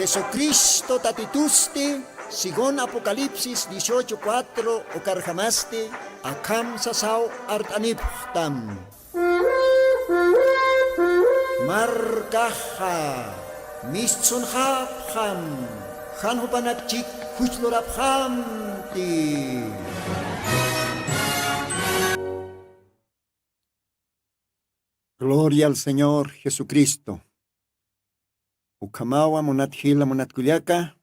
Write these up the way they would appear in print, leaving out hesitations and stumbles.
Jesucristo tatitusti, sigon Apocalipsis 18:4 o karjamaste, akam sasaw artaniptam. Markaha, mistsun hapham, hanhupanakchik huchloraphamti. Gloria al Señor Jesucristo. Ukamawa monat hila monat kuliaka,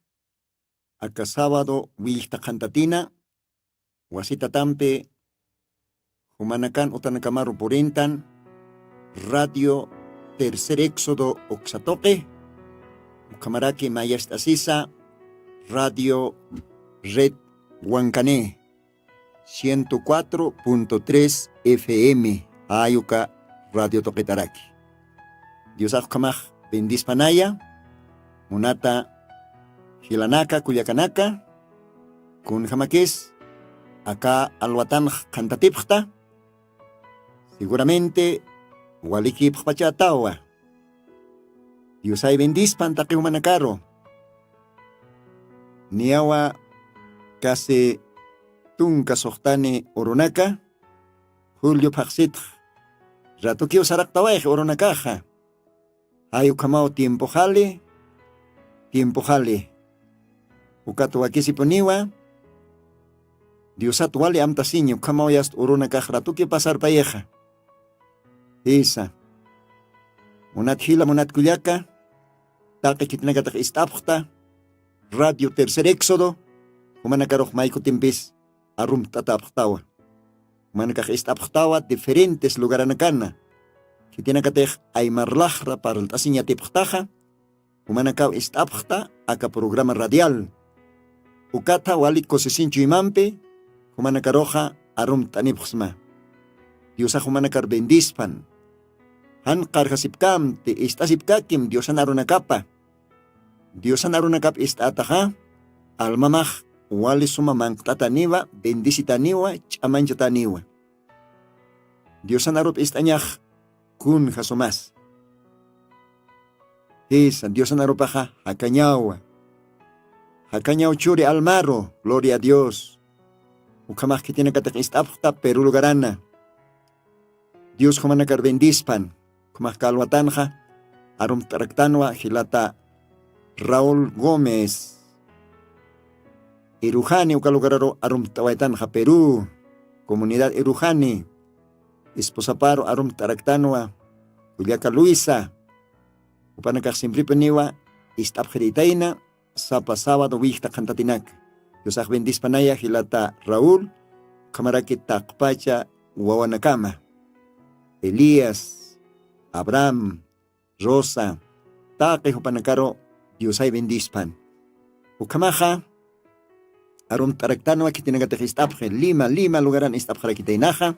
aka sábado wilta kantatina, wasita tampe, humanakan utanakamaru purintan, radio tercer éxodo oxatoque, ukamaraki mayastasisa, radio red Huancané, 104.3 FM, ayuka radio toquetaraki. Dios akamaj bendispanaya, munata hilanaka kuyakanaka, kun jamakis, acá alwatan kantatipta, seguramente walikip pachatawa. Dios ay bendispan taki humanakaro. Niawa kasi tungka sohtani oronaka, Julio Paxit, rato kio sarak tawai oronakaja. Ayo kamao tiempo jale. Ukato wakisi poniwa. Diosat wale amtasiño kamao yast oronakaja rato kio pasar payeja. Esa. Monat hila monat kuyaka. Taki kitnagatak istapjta. Radio tercer éxodo. Humanakarok maiko timpis. Arum tatapjtawa. Humanakaj istapjtawa diferentes lugaranakana. Kitinakatej aymarlajra para el tasiña tipjtaja. Humanakaw istapjta aka programa radial. Ukata walik kosesinchu imampe. Humanakaroja arum tanipjsma. Diosa humanakar bendispan. Han karjasipkam te istasipkakim Diosan arunakapa. Diosan arunakap istataja. Almamaj wali sumamang tataniwa bendisitaniwa chamanchataniwa. Diosan arup istanyaj kun jasumas. Esa Diosan arupaja hakañawa. Hakañaw churi almaro, gloria a Dios. Ukamaj que tiene katak istapta Perú lugarana. Dios humanakar bendispan. Kumaj kalwatanja. Arum taraktanwa hilata Raúl Gómez. Irujani ukalugararo arum tawaitanja Perú. Comunidad Irujani. Esposa paro arum taraktanwa. Uliaka Luisa. Upanakak simpli peniwa. Istapjeritaina. Sapa sábado wihta kantatinak. Yosaj bendispanaya hilata Raúl. Kamaraki takpacha wawanakama. Elías. Abraham. Rosa. Take upanakaro. Diosay bendispan. Ukamaja. Arum taraktanwa kitinagatak istapje. Lima lugaran istapjara kitainaja.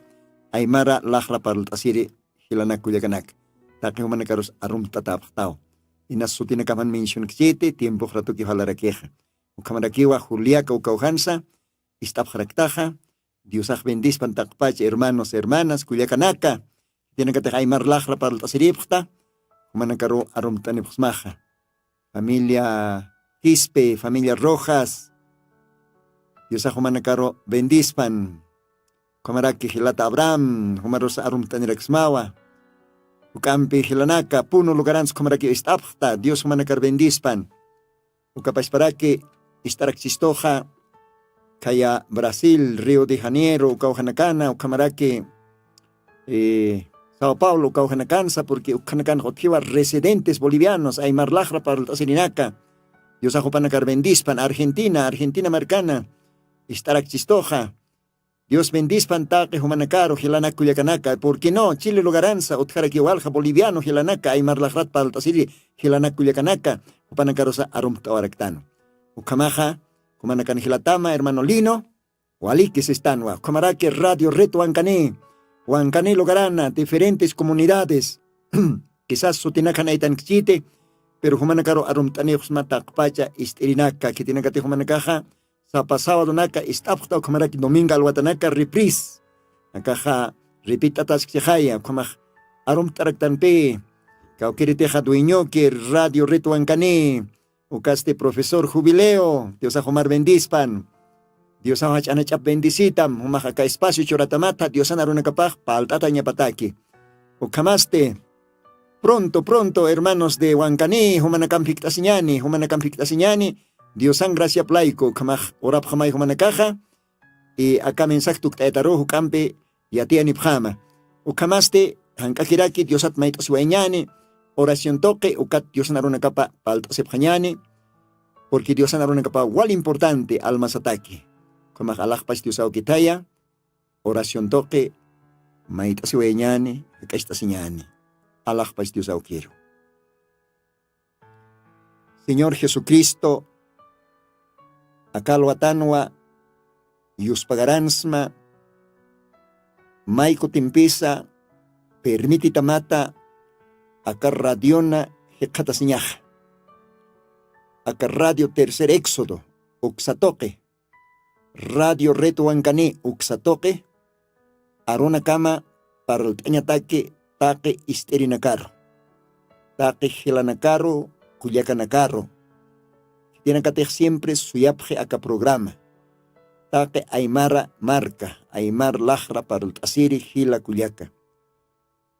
Aymara lajra para el tasiri hilanak kuyakanak. Taki humanakaros arum tataptao. Inas sutinakaman mention kchete tiempo rato ki halarakeja. Ukamarakiwa Juliaca ukaujansa istapjaraktaja. Diosaj bendispan takpach hermanos hermanas kuyakanaka. Tinagatak aymar lajra para el tasiripta. Humanakaro arum tanipusmaja. Familia Quispe, familia Rojas. Diosaj humanakaro bendispan. Kamaraki hilata Abraham, humaros arum taniraxmawa. Ukampi hilanaka, puno lugarans kamaraki istapta, Dios humanakar bendispan. Ukapasparaki istaraxistoja, kaya Brasil, Río de Janeiro, ukauhanakana, ukamaraki Sao Paulo, ukauhanakansa, porque ukanakan hotiwa residentes bolivianos, ay marlajra para el tasirinaka. Dios ajupanakar bendispan, Argentina marcana, istaraxistoja. Dios bendispan taque humanacaro hilanak kuyakanaka. ¿Por qué no? Chile lugaranza, utjarakiwalja boliviano hilanaka, aymar lajrat paltasiri hilanak kuyakanaka, upanacarosa arum tawaraktano. Ukamaja, humanakan hilatama, hermano Lino, walikis estanwa, ukamarake radio reto Huancané lugarana, diferentes comunidades, quizás sutinakan aitan kchite, pero humanacaro arum tanejos matakpacha istirinaka, que tiene que humanakaja. Sapa sábado naka istapta kamaraki domingo alwatanaka reprise. Nakaja repita taskjaya kamaj arum taraktanpe. Kaukiriteja dueño que radio reto Huancané. ucaste profesor jubileo, Dios ajomar bendispan, Dios ajachanachap bendicitam, humajaka espacio choratamata, Dios anaruna capaj, paltata ñapataki. Ucamaste, pronto, hermanos de Huancaní, humanacam fictasiñani, Dios san gracia plaico, kamaj, orap jamay humanakaja, y acá mensaje tuktaetaro, hukampe, yatiani pjama. Ucamaste, hankakiraki, Dios atmaitas hueñani, oración toque, ucat Dios anaruna capa, paltasepjañani, porque Dios anaruna capa, igual importante, almas ataque. Kamaj alajpas Dios aukitaya, oración toque, maitas hueñani, hakastasiñani. Alajpas Dios quiero. Señor Jesucristo, akalwatanwa, yuspagaransma, maiko timpisa, permitita mata, akar radiona, hekatasiñaja. Akar radio tercer éxodo, uxatoque, radio reto Huancaní, uxatoque, arona kama, para el tañataque, taque isterinacaro, taque gelanacaro, cuyacanacaro, tiene que tener siempre suyapje acá programa, taque aymara marca, aymar lajra para el tasiri gila cuyaca.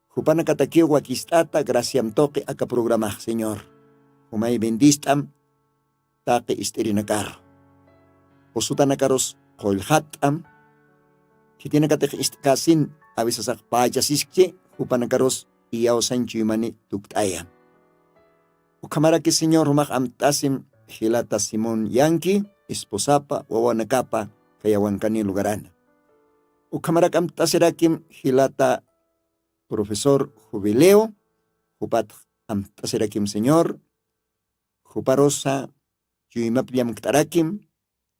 Jupana cataquio guaquistata, graciam toque acá programa, Señor. Humay bendistam, taque isterinacaro. Osutanacaros colhatam, que tiene que tener casin, a veces a payasisque, Upanakaros iyao sancho imani tuktaya. Ukamara que Señor humak amtasim hilata Simón Yanki, esposapa, wawanakapa, kaya Huancaní lugarana. Ukamara amtaserakim hilata profesor jubileo, upat amtaserakim Señor, uparosa, yuimapliam ktarakim,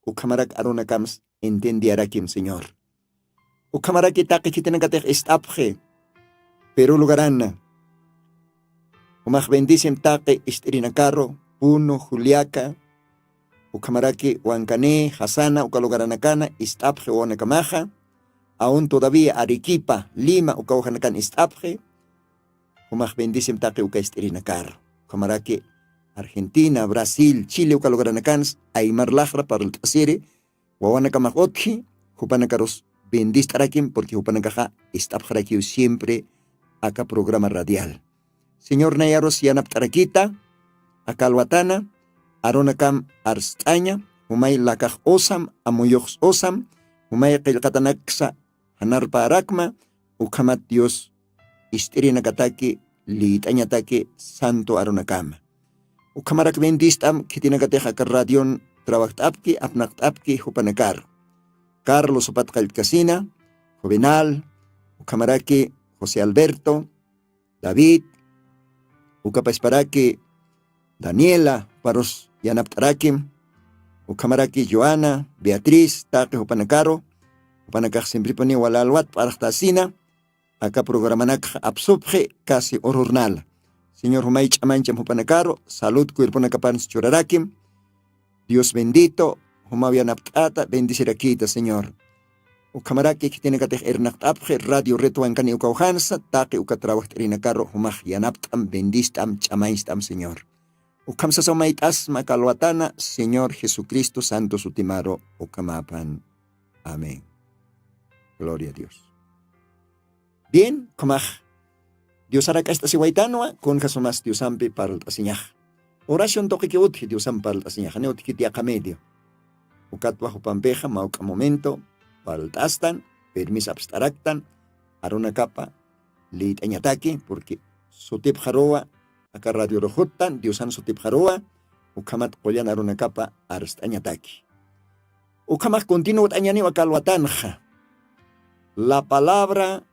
ukamarak arunakams entendiarakim Señor. Ukamara que taque que tienen que tener estapje, pero lugarana. Umaj bendicem taque isterinacaro, Puno, Juliaca, Ucamaraki, Huancaní, Hasana, Ucalugaranacana, Istapje, Huanacamaja, aún todavía Arequipa, Lima, Ucauhanacan, Istapje, Umaj bendicem taque Uca isterinacaro. Ucamaraki, Argentina, Brasil, Chile, Ucalugaranacans, Aymar Lajra para el Tasiri, Huanacamajotji, Jupanacaros bendistarakim, porque Jupanacaja, Istapjarakiu siempre acá programa radial. Señor Nayaros Yanap Tarakita, Akalwatana, Aronakam Arstaña, Humay Lakaj Osam, Amoyox Osam, Humay Kilkatanaksa, Hanarpa Arakma, Ukamat Dios, Isterinakataki, Litañataki, Santo Aronakama. Ukamarak bendistam, Kitinakateja Karradion, Trabachtapki, Apnaktapki, Hupanakar. Carlos Opatkal Casina, Jovenal, Ukamaraki, José Alberto, David, Ucapasparaki, Daniela, Paros Yanaptarakim, Ucamaraki, Joana, Beatriz, Taque, Upanacaro, Upanacaj Simpripani, Walalwat, Parachtasina, acá programanak absobje, casi horurnal. Señor Humaych Amancham Upanacaro, salud, Cuerponacapans Churarakim, Dios bendito, Humavianaptata, bendiciraquita, Señor. Ucamaraki que tiene que tener apje, radio reto Huancaní Ucaujansa, taque ucatrabajo trinacarro, humaj yanaptam, bendistam, chamaistam, Señor. Ucamsa somaitas, macalwatana, Señor Jesucristo, Santo Sutimaro, Ucamapan. Amén. Gloria a Dios. Bien, comaj. Dios hará que esta siwaitanoa, con casomas Dios ampi para el tasiñaj. Oración toque que utji Dios ampi para el tasiñaj, ne utji tiaca medio. Ucatwa upampeja, mauca momento, paltastan, permis abstractan, aruna capa, lit añataki, porque sotip jaroa, acá radio rojotan, diosan sotip jaroa, ukamat polian aruna capa, arst añataki. Ukamat continuo añani wakalwatanja. La palabra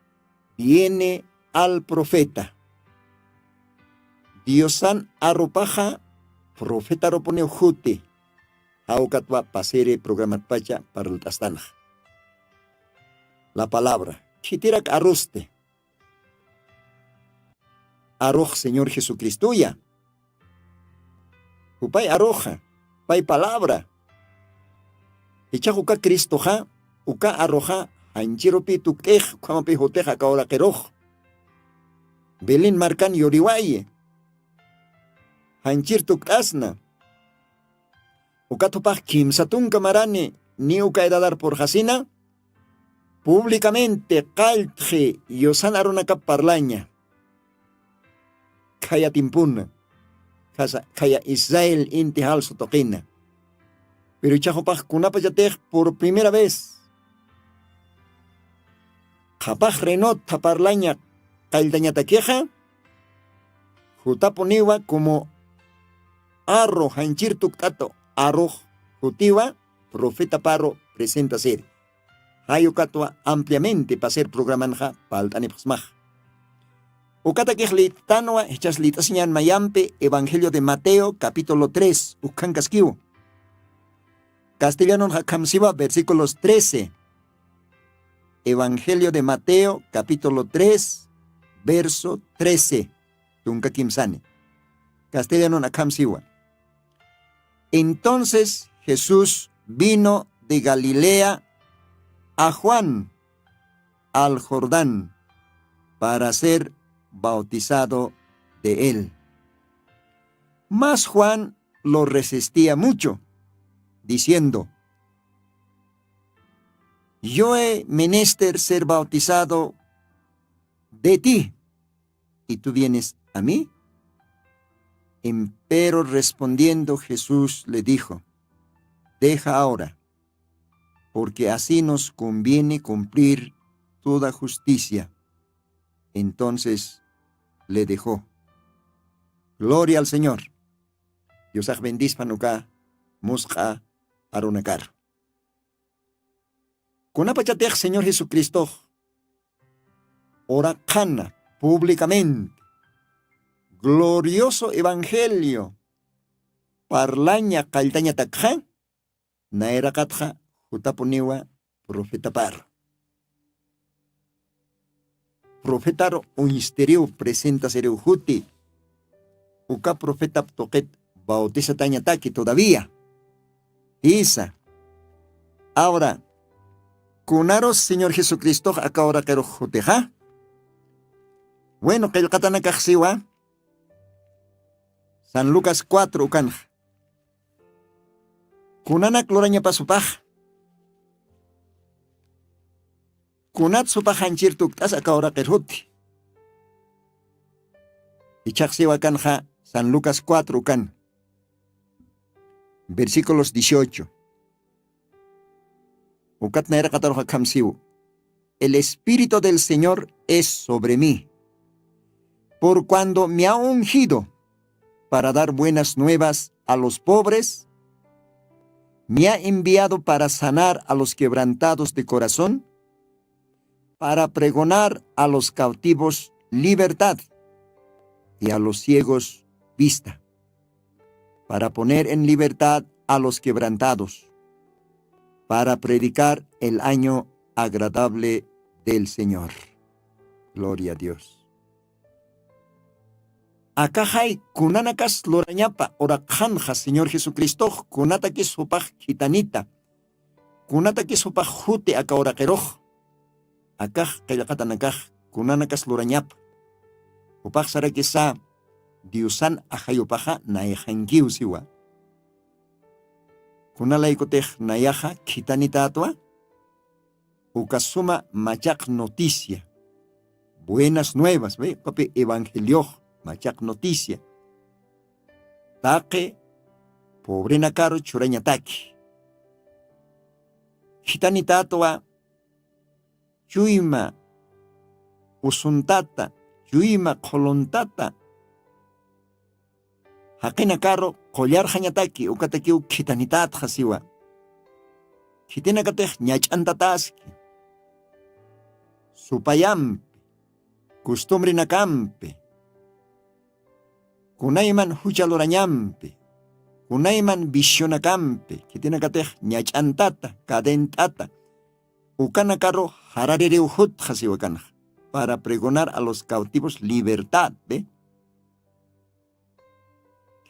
viene al profeta. Diosan aropaja, profeta ropone ujute, aukatwa pasere programat pacha para el tastanja. La palabra. Chitirak arroste. Arroj, Señor Jesucristo, ya. Upay arroja. Pay palabra. Echajuka Cristo ja. Uka arroja. Anchiropi tukej. Kwamapi hoteja kaora keroj. Belin marcan yoriwaye. Anchir tuktasna. Ukatupaj kimsatun kamarani ni ukaedadar por hasina, públicamente kaltje yosan arunaka parlaña. Kaya timpuna, kaya Israel inti halso toquina. Pero chajopaj kunapayatej por primera vez. Japaj renota parlaña kaldañata queja, jutaponiwa como arro hanchir tuktato, arro jutiwa, profeta Parro presenta ser. Hayukatua ampliamente para ser programanja paltani pasmaj. Ukata kejli tanwa echaslit asinyan mayampe Evangelio de Mateo capítulo 3 ukankaskiu. Castellano hakamsiva versículos 13. Evangelio de Mateo capítulo 3 verso 13. Tunka kimsani. Castellano hakamsiva. Entonces Jesús vino de Galilea a Juan al Jordán para ser bautizado de él. Mas Juan lo resistía mucho, diciendo: yo he menester ser bautizado de ti, ¿y tú vienes a mí? Empero respondiendo Jesús le dijo: deja ahora, porque así nos conviene cumplir toda justicia. Entonces le dejó. Gloria al Señor. Dios bendice panuka, musqa, arunakar. Kunapachatej Señor Jesucristo, ora kana públicamente, glorioso evangelio, parlaña kaltaña takha, naera katha, jutaponiwa, profeta Parro. Profetaro unisterio presenta sereu juti. Uka profeta toquet bautiza tañataki todavía. Isa. Ahora, kunaros Señor Jesucristo acá ahora quiero juteja. Bueno, que el katana kaxiwa. San Lucas 4 ukan. Kunana cloraña pasupaj. Kunat supahanchir tuktas acá ahora kerhuti. Y chaxiwa kanja San Lucas 4 ukan. Versículos 18. Ukat naera kataro kamsiu. El Espíritu del Señor es sobre mí, por cuando me ha ungido para dar buenas nuevas a los pobres, me ha enviado para sanar a los quebrantados de corazón, para pregonar a los cautivos libertad y a los ciegos vista, para poner en libertad a los quebrantados, para predicar el año agradable del Señor. Gloria a Dios. Acá hay kunanakas lorañapa orakanja Señor Jesucristo, kunataki supaj gitanita, kunataki supaj jute acá orakeroj, acá kayakatanakaj kunanakas lorañapa, upaj sarakisa diusan ajayopaja naejankiu siwa. Kunalaikotej nayaja gitanita atua, ukasuma machak noticia, buenas nuevas, ve, papi evangelio, machak noticia. Take, pobre nakaro churañataki. Gitanita atua, chuyma, usuntata, chuyma kolontata, Hakina karo collar hañataki ukatakiu kitanitat hasiwa. Kitina katej ñachantataski. Supayampe, costumbre nakampe. Kunayman huchalorañampe. Kunayman visionakampe. Kitina katej ñachantata, cadentata. Ukana karo hararereu hut hasiwa kana. Para pregonar a los cautivos libertad, ¿ve?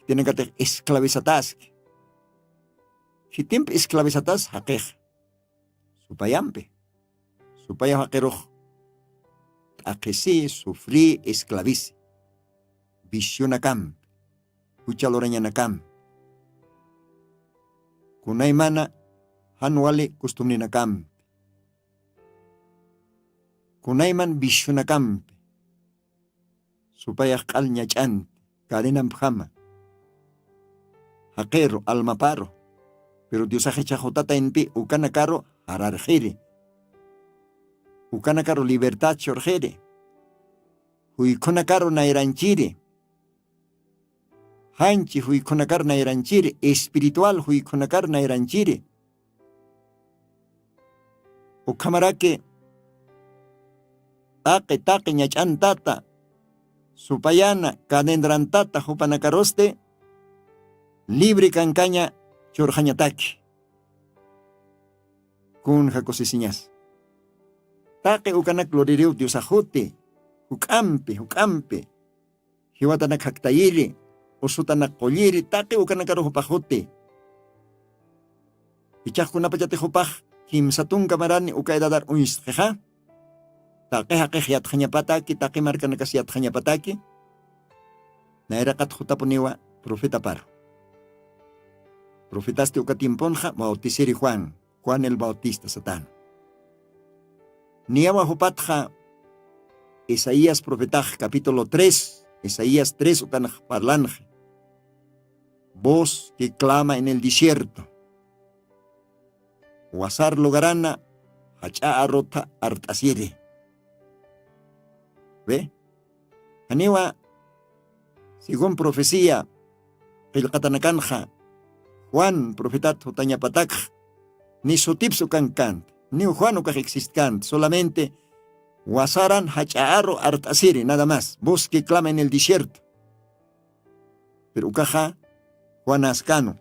Tienen que tener esclavizatas. Si tiempo esclavizatas, haquej. Supayampe. Supaya haqueroj. Aquesi, sufrí, esclavice. Visión acam. Hucha loraña acam. Kunaymana hanwali kustumninakam. Kunayman bishunakam. Supaya qal ñach'anti, kadenan pjama. Haquero, almaparo. Pero Dios chajotata en pi, ukana caro, ararjere. Ukana caro libertad chorjere. Huikona caro nairanchire. Hanchi huikona caro nairanchire. Espiritual huikona caro nairanchire. Ukamarake. Taque ñach'antata. Supayana, cadendrantata, jupanacaroste, libre cancaña, chorjañataki. Kun jacosisiñas. Taque ucanak gloririu diosajote, hukampe. Hiwatanak jactayiri, osutanak colliri, taque ucanacaro jupajote. Ichajkunapachate jupaj, kimsatun camarani ucaedadar uistjeja. Taque yatjañapataki, taque marcanacas yatjañapataki. Naerakat jutaponiwa, profeta paro. Profetaste ucatimponja, bautisiri Juan el Bautista Satán. Niawa jupatja, Isaías profetaj, capítulo 3, Isaías 3 ucanaj parlaanje. Voz que clama en el desierto. Huasar logarana, hacha arrota artasire. ¿Ve? Aniwa, según profecía, el Katanakanja, Juan, profetat Jotañapatak, ni sutipsu kankant, ni Juan ukaj existkant, solamente Wasaran hachaaro artasiri, nada más, voz que clama en el desierto. Pero ukaja, Juan Ascano,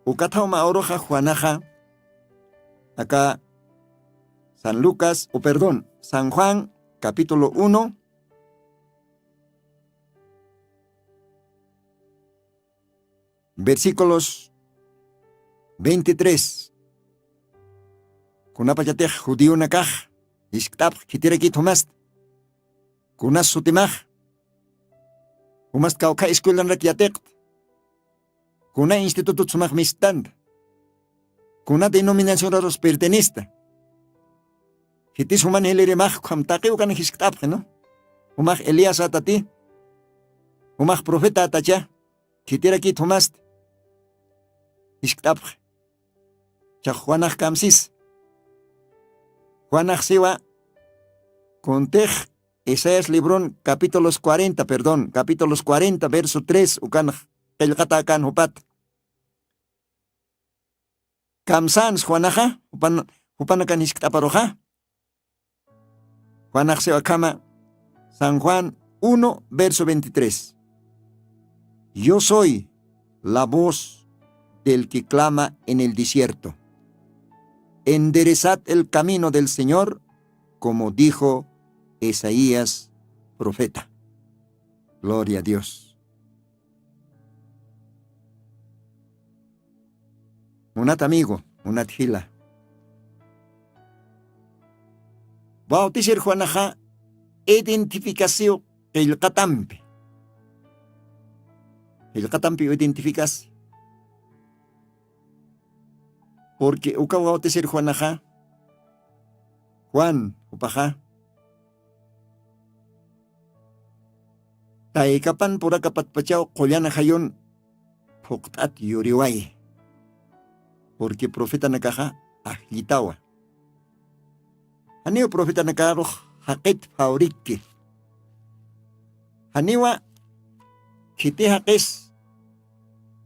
ukatauma oroja Juanaja, acá, San Lucas, o perdón, San Juan, capítulo 1, versículos 23. Kunapayatej judío nakaj, isktab kitireki tomast, kunas sutimaj, umast kauka escuelan rakiatekt, kuna instituto tsumaj mistand, kuna denominación raros pertenista. Hitis human heleremaj kwamtaqi ukan hisktab, ¿no? Umaj Elías atati, umaj profeta atacha, kitireki tomast, isktab, chajuanaj kamsis. Juanaj siwa, contej, Isaías librón, capítulos 40, verso 3, ukan kelgata kan hupat. Kamsans Juanaja, upanakan isktaparoja. Juanaj siwa kama, San Juan 1, verso 23. Yo soy la voz del que clama en el desierto. Enderezad el camino del Señor, como dijo Isaías, profeta. Gloria a Dios. Unat amigo, unat hila. Bautisir Juanaja, identificación el catampe. El catampe identificas. Porque uka bautisir Juanaja, Juan, upaja. Taikapan purakapat pachao, kolyana hayon, poktat yuriway. Porque profeta nakaja, ahlitawa. Haneo profeta nakaro, hakit fauriki. Haniwa, kiti hakis,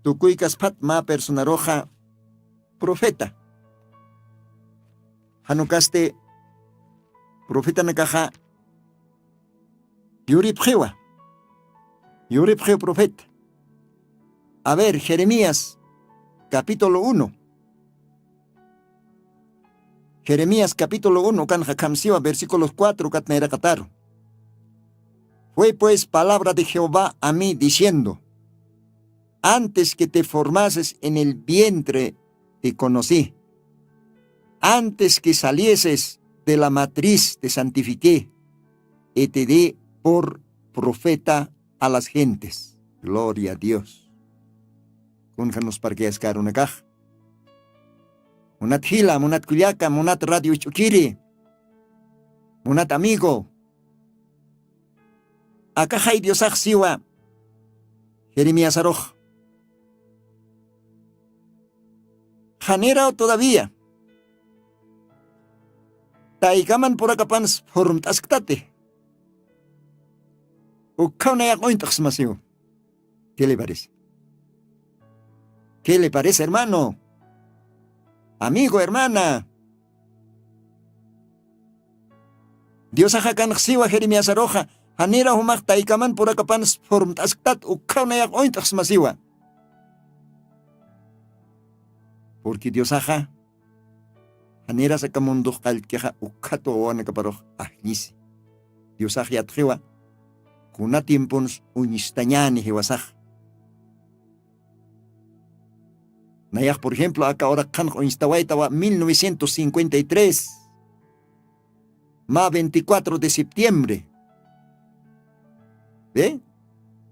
tukuy kaspat ma personaroja, profeta. Hanukaste profeta nakaja yuripjewa. Yuripje profeta. A ver, Jeremías, capítulo 1. Jeremías, capítulo 1, kanja kamsiwa, versículos 4, katnaira kataro. Fue pues palabra de Jehová a mí, diciendo: antes que te formases en el vientre, te conocí. Antes que salieses de la matriz, te santifiqué, y te di por profeta a las gentes. Gloria a Dios. Kunjanos parqueas karunakaj. Munat hila, munat kuliaka, munat radio chukiri. Munat amigo. Acá hay Dios siwa. Jeremías Aroj. Janera todavía. Taikaman por acá pans forum tasktate. Ukauna ya cointax masivo. ¿Qué le parece? ¿Qué le parece, hermano? Amigo, hermana. Dios ajakan siwa Jeremías Aroja. Hanira humak taikaman por acá pans forum tasktat. Ukauna ya cointax masiva. Porque Dios aja. Hanira sa kamundo kalkeja ukato o nakaparoj ahnisi. Dios aja yatjewa. Kuna tiempons unistañani hiwasaj. Nayak, por ejemplo, acá ahora kanjo instawaitawa 1953. Ma 24 de septiembre. ¿Ve?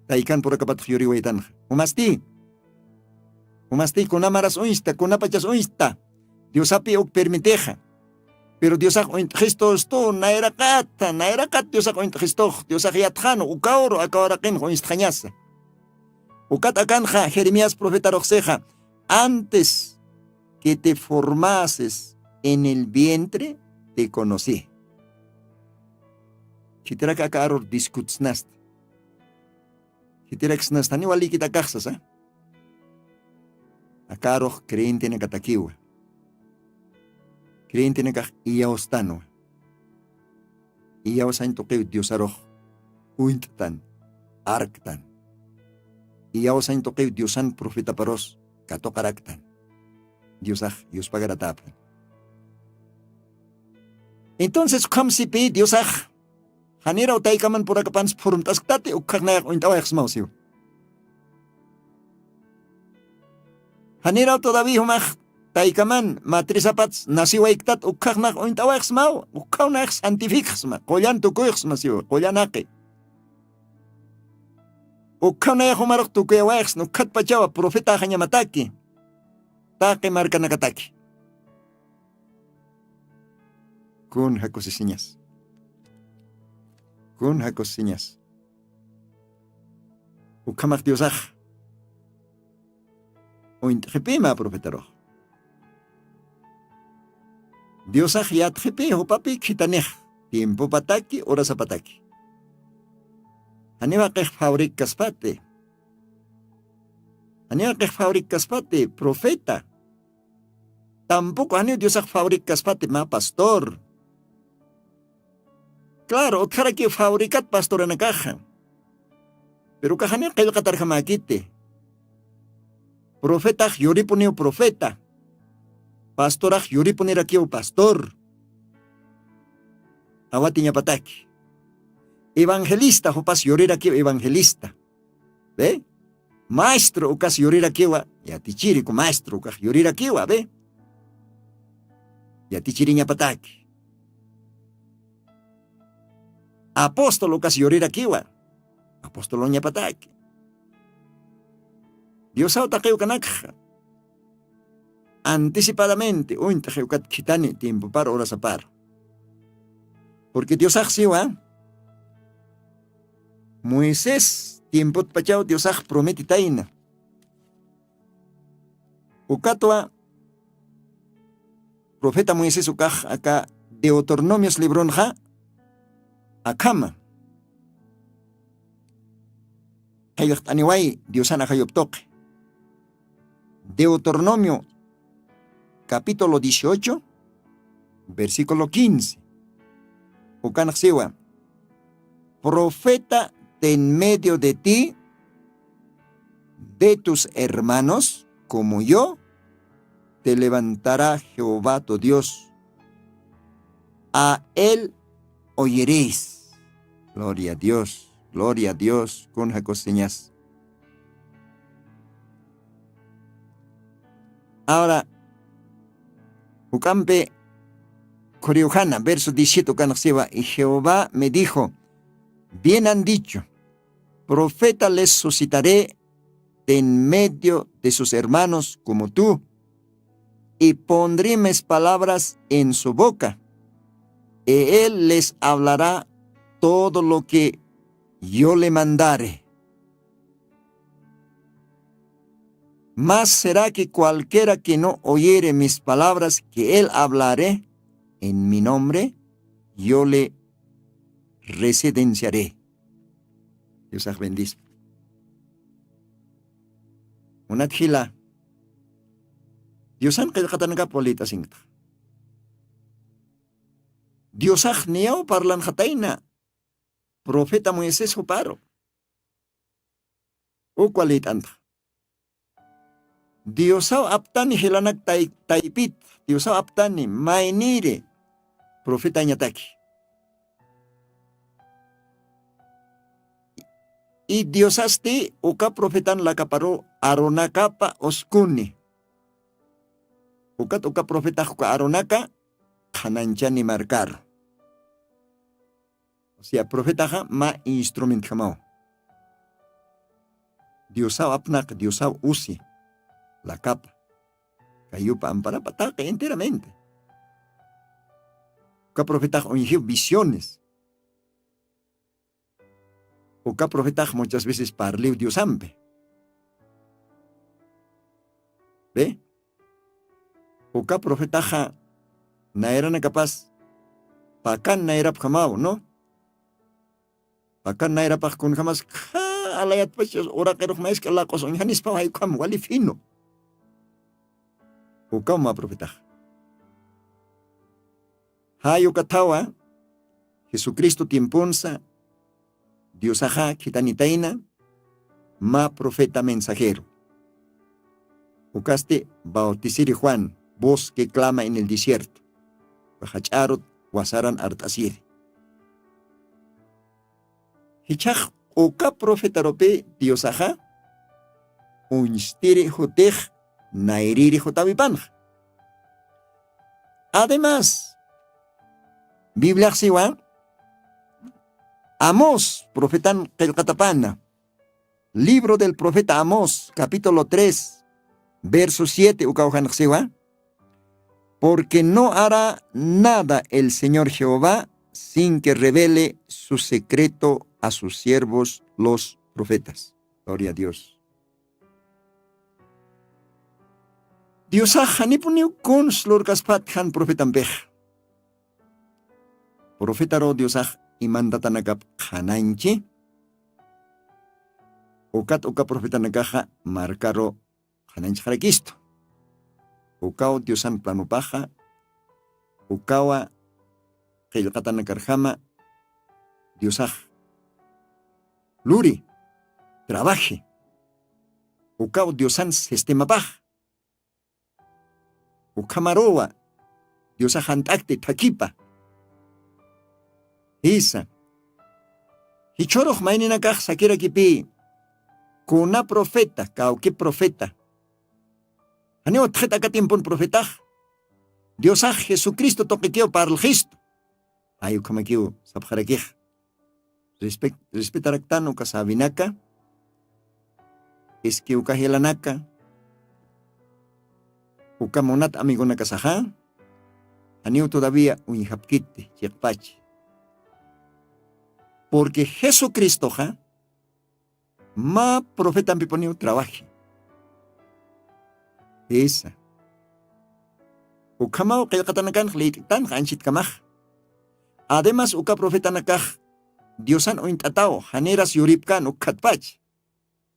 Taikan por acá patjuri waitan. Umasti con amaras oinsta, con apachas oinsta. Dios api ok permiteja. Pero Dios ha gesto esto, naera kat, Dios ha gesto, Dios ha yatjano, ukaoro, acá ken oinstañasa. Ukat akanja, Jeremías profeta roxeja, antes que te formases en el vientre, te conocí. Kitera kakaro diskutsnast. Kitera xnastani wali kita kaxas, Akaro creyente en katakiwa. Creyente en kaj iyaostano. Iyaosan toqeu Dios aroj. Uinttan. Arktan. Iyaosan toqeu Diosan profeta paros. Katokaraktan. Dios pagaratapan. Entonces, kamsipi Dios Hanera o taikaman por acá pans forum tasktate o kagnayak o intawayak smausio. Hanera todavía humaj taikaman matrisapats nasiwaiktat o kagnak o intawayak smau. O kaunak santifikas ma. Koyan tukuyak smasio. Koyanake. O kaunayak humarok tukuyawayak no katpachawa profeta hanyamataki. Take marca nakataki. Kun hakosisiñas. Kun hakosisiñas. Ukamak Diosaj. Ointjepima profetaro. Diosaj yatjepe o papi kitanej. Tiempo pataki, horas apataki. Aneva kej fabrik kaspate. Aneva kej fabrik kaspate, profeta. Tampoco aneo Diosaj fabrik kaspate, ma pastor. Claro, otra que fabricat pastor en la caja. Pero cajanea que el catarjamaquite. Profeta yori poneo profeta. Pastora yori poner aquí o pastor. Awatiña pataki. Evangelista jopas yorir aquí evangelista. ¿Ve? Maestro o casi yorir aquí wa. Ya tichiri con maestro o casi yorir aquí wa, ¿ve? Ya tichiriña pataki. Apóstolo casi yorir aquí wa. Apóstolo ña pataki. Dios ha taqueo canakja. Anticipadamente, ointajeu kat kitane tiempo para horas a par. Porque Dios ha siwa. Moisés, tiempo pachao, Dios ha prometi taina. Ukatwa, profeta Moisés ukaj acá Deuteronomios libronja, akama. Hayot aniwai, Dios ana hayop toque. Deuteronomio, capítulo 18, versículo 15. Ukanak siwa. Profeta de en medio de ti, de tus hermanos, como yo, te levantará Jehová tu Dios. A él oyeréis. Gloria a Dios, con jacoseñas. Ahora, Ucampe, Coriujana, verso 17, Canasiva, y Jehová me dijo, bien han dicho, profeta les suscitaré de en medio de sus hermanos como tú, y pondré mis palabras en su boca, y él les hablará todo lo que yo le mandare. Mas será que cualquiera que no oyere mis palabras que él hablaré en mi nombre, yo le residenciaré. Dios os bendice. Una tjila. Dios han kaya polita singta. Dios ach niao parlan jataina. Profeta Moisés huparo. O kualitanta. Diosau aptani hilanak taipit. Diosau aptani mainire. Profeta nyataki. Y Diosasti uka profetan lakaparo aronakapa oskuni. Uka profeta huka aronaka kananchani marcar. O sea, profeta ha ma instrument kamao. Diosau apnak, Diosau usi la capa. Cayupa ampara pataka enteramente. Uka profeta onyihiu visiones. Uka profeta muchas veces parliu Dios ampe. ¿Ve? Uka profeta na era na capaz pakan na era pkamao, ¿no? Pakan na era pakun jamás alayat pues ora que mais que la cosa hanis pa hay kam wali fino. Uka ma profeta. Hayo katawa Jesucristo tiemponsa Dios aja kitanitaina ma profeta mensajero. Ukaste bautiziri Juan, voz que clama en el desierto. Bajacharot wasaran artasiri. Hichach uka profeta rope Dios aja unstiri jotej nairiri jotavipanj. Además, Biblia siwa Amós, profeta Kelkatapana, libro del profeta Amós, capítulo 3, verso 7, porque no hará nada el Señor Jehová sin que revele su secreto a sus siervos los profetas. Gloria a Dios. Dios hanipuniu con slurkaspat han profetampej. Profeta ro Dios y manda tanakap hananchi. Ukat uka profeta nakaja marcaro hananchi harakisto. Ukao Diosan planupaja. Ukawa kailkata nakarjama. Diosaj. Luri. Trabaje. Ukao Diosan sistemapaj. Ukamarowa. Diosaj antakte takipa. Isa. Hichoroh mainina kaj sakira kipi. Kuna profeta, kauki profeta. Aneo tjeta katimpon profeta. Dios a Jesucristo toquequeo para el gesto. Ayu kamakiu sabjarakij. Respetaraktan ukasabinaka. Es que ukahelanaka. Ukamonat amigo nakasaja. Aneo todavía unihapkite, chekpachi. Porque Jesucristo ma profeta piponiu trabaje. Esa. Ukamao kayakatanakan tan hanchit kamaj. Además uka profeta nakaj Diosan ointatao haneras yuripkan ukatpach.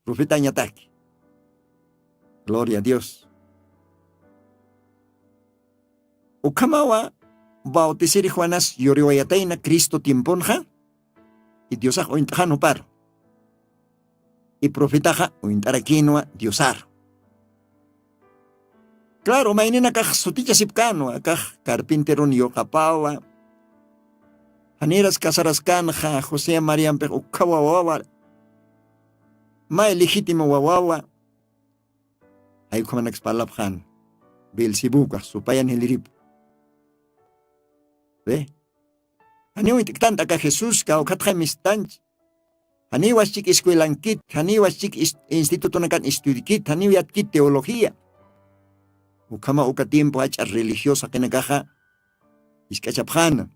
Profeta ñataki. Gloria a Dios. Ukamawa bautiziri Juanas yoriwayataina Cristo tiemponja. Y Diosaj ointajano paro. Y profetaja ointaraquinoa Diosar. Claro, mainina kaj soticha sipcano, kaj carpintero ni okapawa. Haneras casarascanja, José María Mpe ukawawawa. Ma legítimo wawawa. Ay como naxpalapjan. Belzibuca, supayan helirip. ¿Ve? Aniwa itiktan ka Jesús ka okatja mistanch. Aniwa chik escuelankit, aniwa chik instituto nakan estudikit, aniwa yatkit teología. ukama uka tiempo hacha religiosa kinakaja iskachapjana.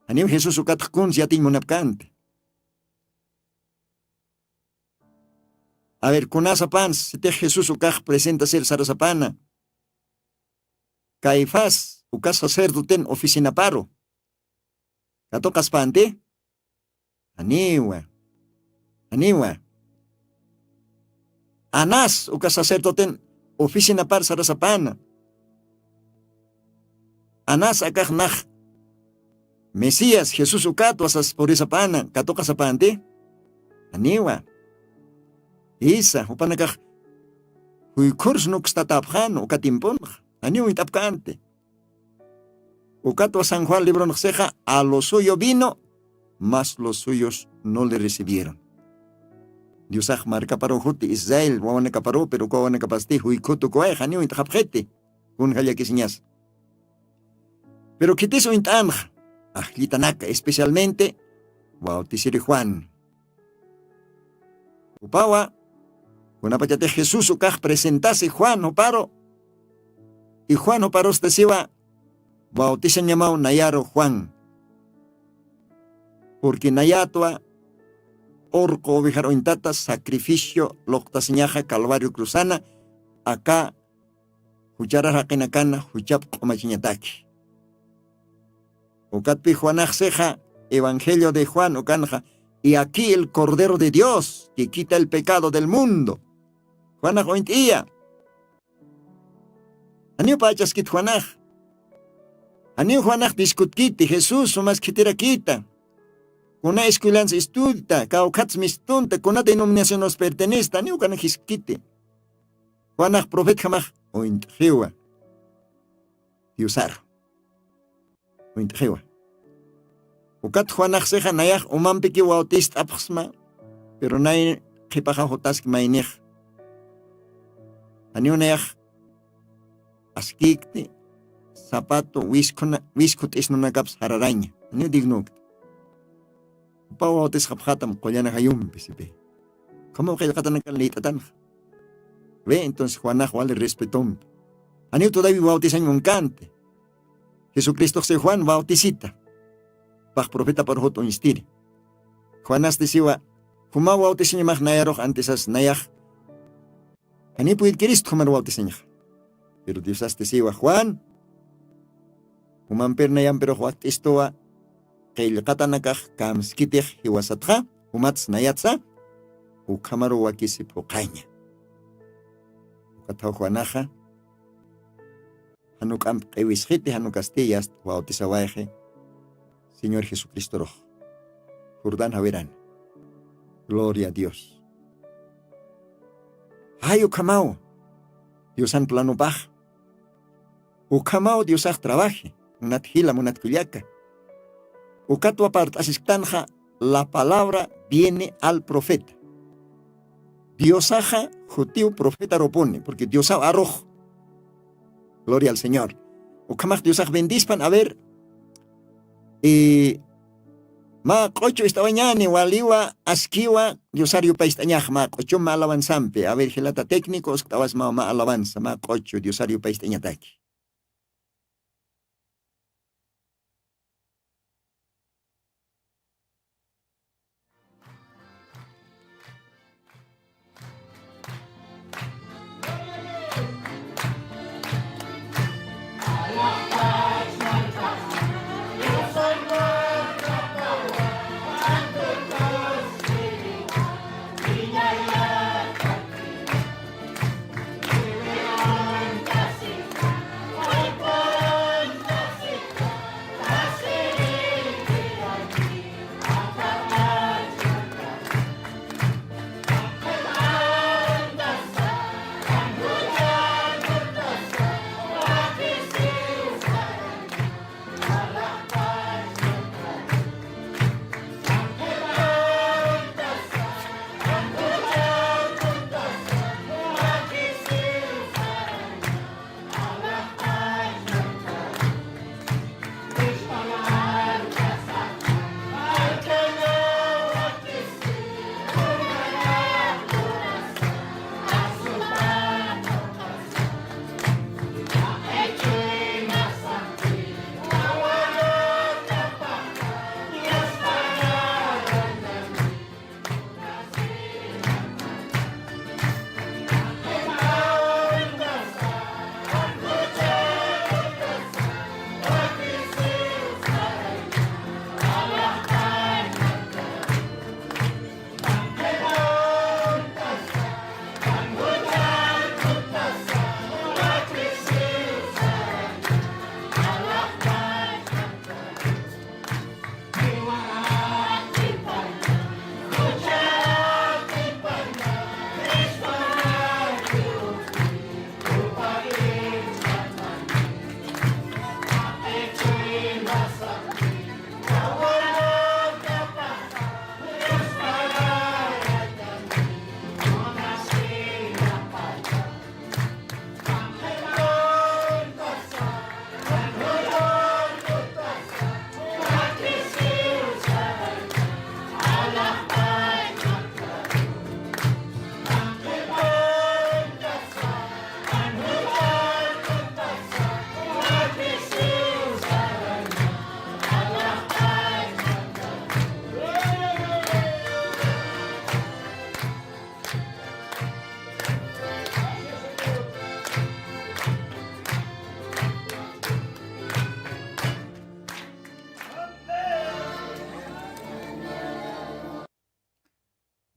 Anim Jesús ukatkun yatin munapkante. A ver, kunasa pans, te Jesús ukaj presenta ser sarasapana. Caifás, ukas sacerdotén oficina paro. Katokas pante? Aniwa. Anás, ukas sacerdotén oficina par sarasapana. Anás akaj nach. Mesías, Jesús ukato asas por esa pana, katokas apante? Aniwa. Isa, upanakaj. Huykurs nukstatapjan, ukatimpon. Aniwa itapkante. Ukato a San Juan libro noxeja, a lo suyo vino, mas los suyos no le recibieron. Diosaj marca paro juti Israel, wawane kaparo, pero kawane kapasti, huikutu koe, aniwa itapjete. Un haya kisiñas. Pero kitiso intanja. Litanaka, especialmente Bautisiri Juan. Upawa, una pachate Jesús ukaj presentase Juan oparo. Y Juan oparo este siwa bautizan llamado Nayaro Juan. Porque Nayatua orco ovejaro intata sacrificio loctaseñaja Calvario Cruzana acá huchara rakenakana huchap komachiñataki. Ukatpi Juanaj seja, Evangelio de Juan, ukanja, y aquí el Cordero de Dios, que quita el pecado del mundo. Juanaj ointía. Aniu pachas kit Juanaj. Aniu Juanaj discutkiti, Jesús, o más kitira quita. Kuna escuelanza estudita, kaukats mistunta, kuna denominación nos pertenece, aniu kanaj iskiti. Juanaj profet jamaj, ointjewa. Diosar. Ointjewa. Ukat Juanaj seja nayaj umampiki bautista apxma, pero nay kipaja jotask mainej. Aniu nayaj askikti zapato wiskut isnunakaps hararaña. Aniu dignukt. Upa bautis japjatam kollana hayum pisipe. ¿Cómo que jatan kan litatan? Ve entonces Juanaj vale respetón. Aniu todavía bautizan un cante. Jesucristo se Juan bautisita. Pag profeta por hoto instiri. Juanas desiwa, fuma bautisin mag nayaroj antes as nayaj. Ani puid Cristo humar bautisin. Pero Dios as desiwa Juan. Humamper nayam pero huat istoa. Kail katanakaj kamskitej hiwasatja. Humats nayatsa. Ukamaro wakisip ukaña. Ukataw Juanaja. Hanuk am ewisjite hanuk Castillas bautisawaje. Señor Jesucristo rojo. Jordán Javerán. Gloria a Dios. Ay, ukamao. Dios an plano baj. Ukamao Dios aj trabaje. Unat hila munat kuliaka. Ukato apart asiktanja. La palabra viene al profeta. Dios aja jutiu profeta ropone. Porque Dios arrojo. Gloria al Señor. Ukamaj Dios aj bendispan a ver. Ma cocho estaba ñani waliwa askiwa diosario paistañaj ma cocho ma alabanzampe. A ver, gelata técnicos estabas ma alabanza ma cocho diosario paistañataki.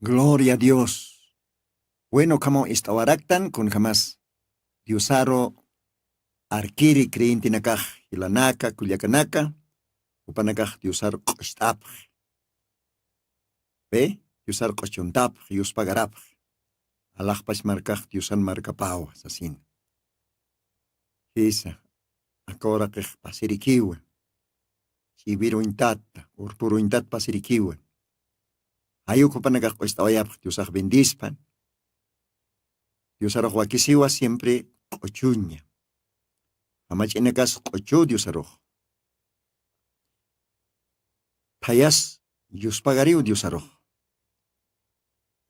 Gloria a Dios. Bueno, como istawaraktan kun jamás Diosaro arkiri creyente nakaj ilanaka kulyakanaka upanakaj Diosaro q'isht'ap. Ve Diosaro q'chuntap Diospagarap. Alajpas markaj Diosan markapawa sasin. Esa akora kej pasirikiwa. Sibiro intata urpuro intat pasirikiwa. Ayuko panakaj q'ishtawayap Diosaj bendispan. Diosaro wakisiwa siempre q'uchuña. Amach'inakas q'uchu Diosaro. Payas yuspagariu Diosaro.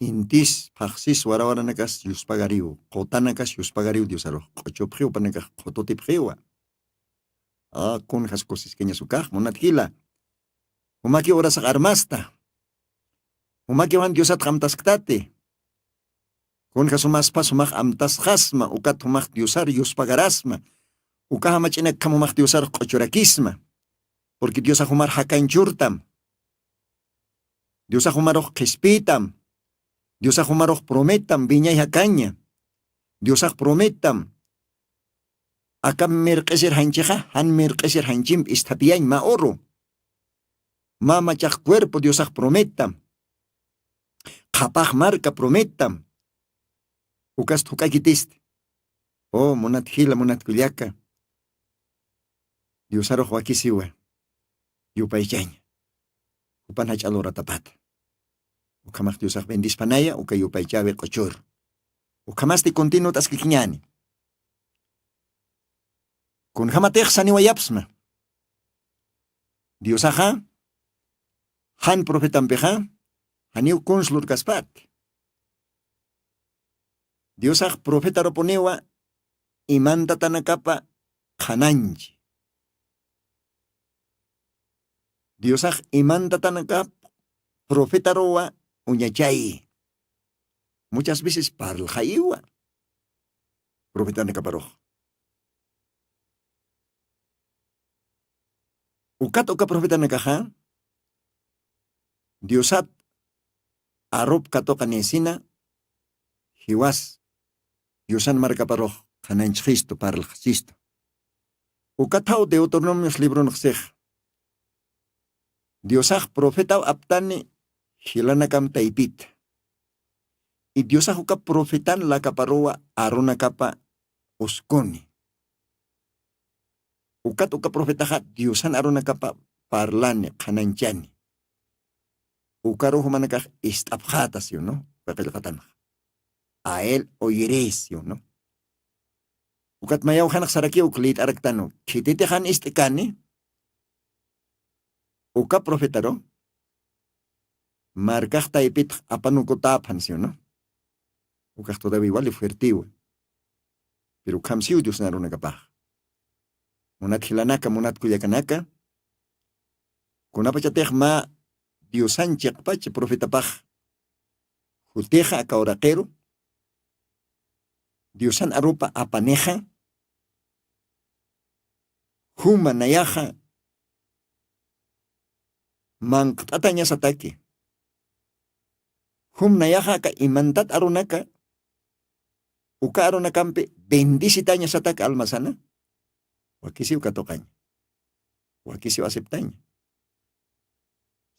Intis paxis warawaranakas yuspagariu. Qotanakas yuspagariu Diosaro. Q'uchupjiu panakas qototipjiwa. Kun haskosis keña sukaj monatkila. Umaki orasak armasta. Umaki wan Diosat qamtasktate. Kun hasumaspa sumaq amtasqasma ukat humaq Diosar yuspagarasma. Ukaha machinak kamumaq Diosar q'uchurakisma. Porque Dios ahumar hakanchurtam. Dios ahumaroq qispitam. Dios ahumaroq prometam viñay hakaña. Dios prometam. Akam mirqisir hanchiqa, han mirqisir hanchim istapiyañ ma oro. Ma machaq cuerpo Dios prometam. Qapaq marca prometam. Ukas tukakitist. Oh, monat hila, monat kuliaka. Dios aroq wakisiwa. Yupaychaña. Upan hachalora tapat. Ukamaq Diosaq bendispanaya, uka yupaychawe qochur. Ukamasti continuo taskikiñani. Kun hamateq saniwayapsma. Diosaqa, han profetampeqa, haniu kunslur kaspat. Diosaq profeta roponewa, imanta tanakapa khananchi. Diosaq imanta tanakap profeta rowa uñachay. Muchas veces parljaiwa. Profeta nakaparoj. Ukat uka profeta nakaja. Diosat arop katoka nesina. Hiwas. Diosan markaparoj. Hananch Cristo parljasisto. Ukatao Deuteronomios libro noxej. Diosaj profeta aptani hilanakam taipit. Y Diosaj uka profetan la kaparoa arona kapa uskoni. Ukat uka profetaja Diosan arona kapa parlane kananchani. Ukaro humanakaj istapjatas yo no. Kakilkatan. A él oiréis yo no. Ukat mayaw hanak saraki uklit araktano. Kititejan istikani. Uka profetaro, marcaj taipit apanukotapan, ¿sí o no? Uka todavía igual fuertivo. Pero kamsiu Dios naruna kapaj. Monat hilanaka, monat kuyakanaka. Kunapachatej ma Diosanchik pache profeta paj. Juteja akaoraquero. Diosan arupa apaneja. Huma nayaja. Manqtatanya sataki. Hum nayaja ka imantat arunaka. Uka arunakampe bendisitaña sataka almasana. Wakisiu katokaña. Wakisiu aceptaña.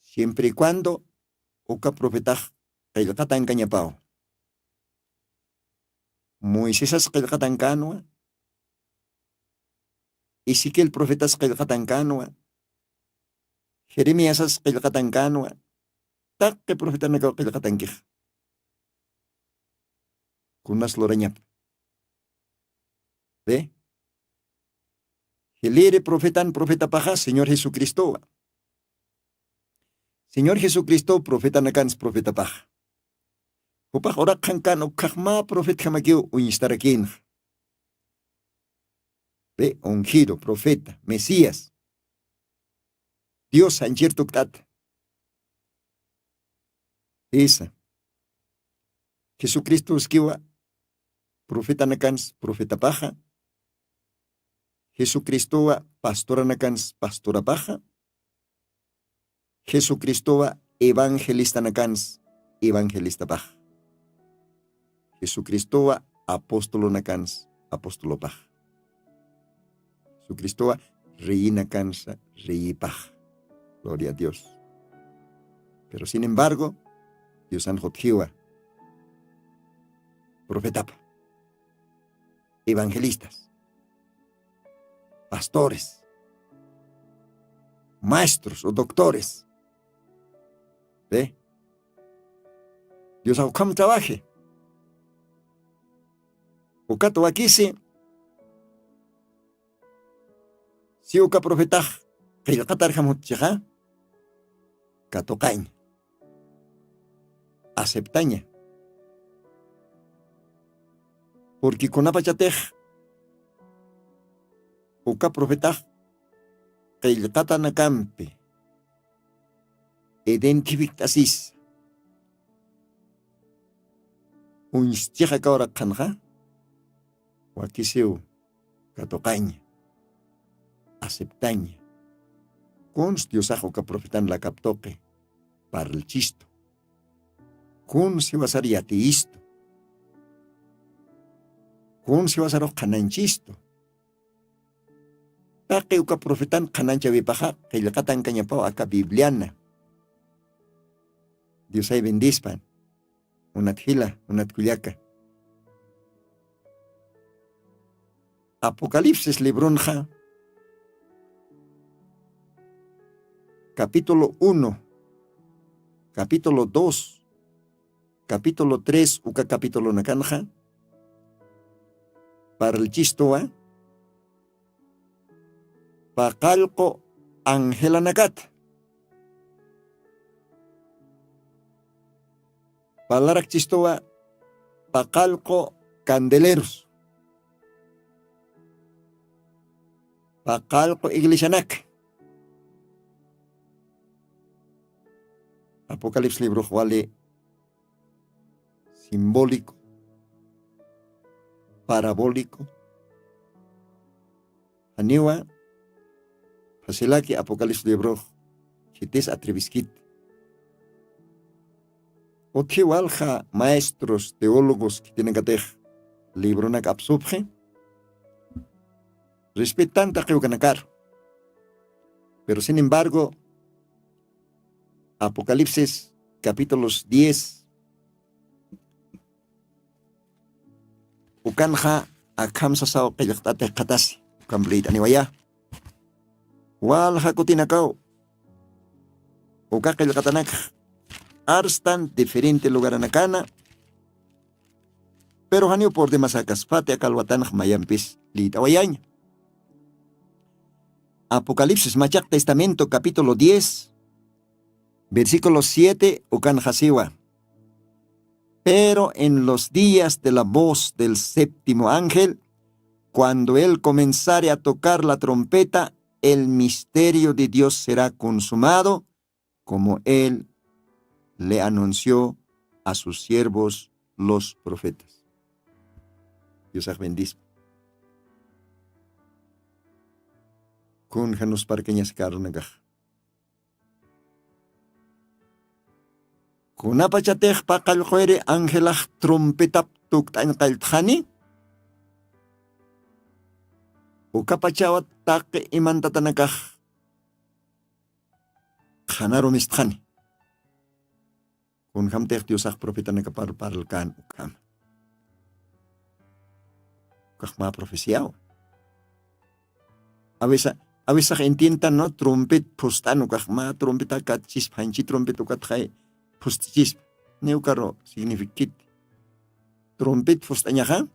Siempre y cuando uka profetaj qillqatan kañapao. Moisesas qillqatan kanwa. Ezequiel profetas qillqatan kanwa. Jeremías qillqatan kanwa. Taqqi profeta nakaw qillqatan kij. Kunas lorañap. ¿Ve? Hilire profetan profeta paja Señor Jesucristo. Señor Jesucristo profeta nakans profeta paja. Upaj orak kan ukajma profeta jamakiu uñistarakin. Ve, ungido, profeta, Mesías. Dios anjir tuktat. Esa. Jesucristo uskiwa profeta nakans profeta paja. Jesucristo pastora nakans pastora paja. Jesucristo evangelista nakans evangelista paj. Jesucristo apóstolo nakans apóstolo paj. Jesucristo reina cansa rey paj. Gloria a Dios. Pero sin embargo, Dios anjotjiwa, profeta, evangelistas, pastores, maestros o doctores. ¿Ve? Dios aukam trabaje. Ukato wakisi, si uka profeta, que katar hamut chiha, katokain. Aceptaña. Porque con apachatej, uka profeta, que el catanacampe, identificasis, un istija kaora kanja, wakiseu, katokaña, aceptaña. Constiosajo que profetan la captoque, para el chisto. Kun si wasari ateisto. Kun si wasaro kananchisto. Take uka profetan kanancha vipaja, que le catan cañapao acá bibliana. Dios ay bendispan. Unat hila, unat culiaca. Apocalipsis libronja. Capítulo 1. Capítulo 2. Capítulo 3, uka capítulo nakanja. Para el chistoa. Pakalko Angela nakat. Palarak chistoa. Pakalko candeleros. Pakalko iglesianak. Apocalipsis libro wale simbólico, parabólico. Aniwa, fasilaki Apocalipsis libro, chites atreviskit. Otiwalja maestros, teólogos que tienen que tener libro nak absorbe, respetan taqueucanacar. Pero sin embargo, Apocalipsis capítulos 10, ukanja akam sasao kayaktate katasi complete aniwaya wal hakutinakaw ukakayakatanak arstan diferente lugar anakana pero hanio por demasakas pate akalwatanak mayampis litawayañ. Apocalipsis machak testamento capítulo 10 versículo 7 ukanja siwa. Pero en los días de la voz del séptimo ángel, cuando él comenzare a tocar la trompeta, el misterio de Dios será consumado, como él le anunció a sus siervos los profetas. Dios os bendiga. Kun hanus parkeñas karunagaj. Kunapachatej pakaljuere angelaj trompetap tuktain kaltjani. Ukapachawat take imantatanakaj. Janaromistjani. Kun hamtej diosaj profetanaka paralkan ukam. Kajma profeciao. A veces entiendan, ¿no? Trompet postano kajma trompeta kachis panchi trompet ukatjai. Pustichis, neukaro significit. Trompet fustañaja,